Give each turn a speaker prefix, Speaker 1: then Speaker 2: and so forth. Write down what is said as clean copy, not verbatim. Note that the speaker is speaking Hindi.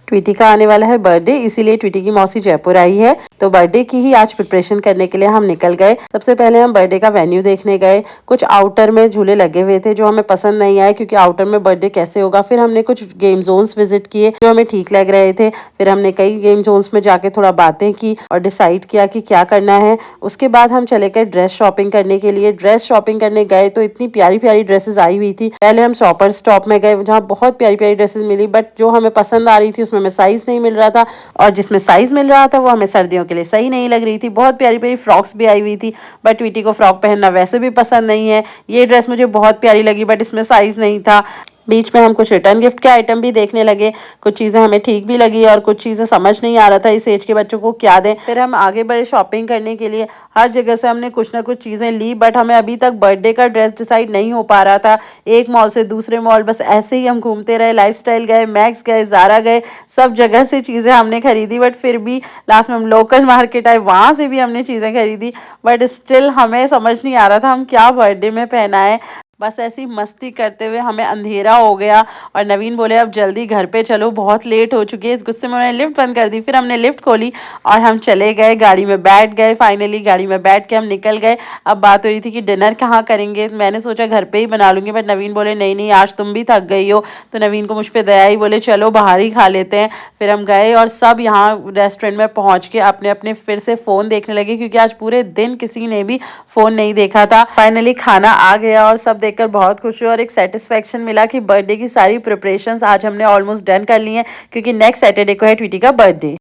Speaker 1: ट्वीटी का आने वाला है बर्थडे, इसीलिए ट्वीटी की मौसी जयपुर आई है। तो बर्थडे की ही आज प्रिपरेशन करने के लिए हम निकल गए। सबसे पहले हम बर्थडे का वेन्यू देखने गए। कुछ आउटर में झूले लगे हुए थे जो हमें पसंद नहीं आए, क्योंकि आउटर में बर्थडे कैसे होगा। फिर हमने कुछ गेम जोन्स विजिट किए जो हमें ठीक लग रहे थे। फिर हमने कई गेम जोन्स में जाके थोड़ा बातें की और डिसाइड किया कि क्या करना है। उसके बाद हम चले गए ड्रेस शॉपिंग करने के लिए। ड्रेस शॉपिंग करने गए तो इतनी प्यारी प्यारी ड्रेसेस आई हुई थी। पहले हम शॉपर स्टॉप में गए जहाँ बहुत प्यारी प्यारी ड्रेसेस मिली, बट जो हमें पसंद आ रही थी उसमें हमें साइज नहीं मिल रहा था, और जिसमें साइज मिल रहा था वो हमें सर्दियों के लिए सही नहीं लग रही थी। बहुत प्यारी प्यारी फ्रॉक्स भी आई हुई थी, बट ट्वीटी को फ्रॉक पहनना वैसे भी पसंद नहीं है। ये ड्रेस मुझे बहुत प्यारी लगी, बट इसमें साइज नहीं था। बीच में हम कुछ रिटर्न गिफ्ट के आइटम भी देखने लगे। कुछ चीजें हमें ठीक भी लगी और कुछ चीजें समझ नहीं आ रहा था इस एज के बच्चों को क्या दें। फिर हम आगे बढ़े शॉपिंग करने के लिए। हर जगह से हमने कुछ ना कुछ चीजें ली, बट हमें अभी तक बर्थडे का ड्रेस डिसाइड नहीं हो पा रहा था। एक मॉल से दूसरे मॉल बस ऐसे ही हम घूमते रहे। लाइफस्टाइल गए, मैक्स गए, ज़ारा गए, सब जगह से चीजें हमने खरीदी, बट फिर भी लास्ट में हम लोकल मार्केट आए, वहां से भी हमने चीजें खरीदी। बट स्टिल हमें समझ नहीं आ रहा था हम क्या बर्थडे में पहनाएं। बस ऐसी मस्ती करते हुए हमें अंधेरा हो गया और नवीन बोले अब जल्दी घर पे चलो, बहुत लेट हो चुकी है। इस गुस्से में उन्होंने लिफ्ट बंद कर दी। फिर हमने लिफ्ट खोली और हम चले गए, गाड़ी में बैठ गए। फाइनली गाड़ी में बैठ के हम निकल गए। अब बात हो रही थी कि डिनर कहाँ करेंगे। मैंने सोचा घर पे ही बना लूंगी, बट नवीन बोले नहीं नहीं, आज तुम भी थक गई हो। तो नवीन को मुझ पर दया ही, बोले चलो बाहर ही खा लेते हैं। फिर हम गए और सब यहाँ रेस्टोरेंट में पहुंच के अपने अपने फिर से फोन देखने लगे, क्योंकि आज पूरे दिन किसी ने भी फोन नहीं देखा था। फाइनली खाना आ गया और सब देखकर बहुत खुश हुए और एक सेटिस्फेक्शन मिला कि बर्थडे की सारी प्रिपरेशंस आज हमने ऑलमोस्ट डन कर ली हैं, क्योंकि नेक्स्ट सैटरडे को है ट्वीटी का बर्थडे।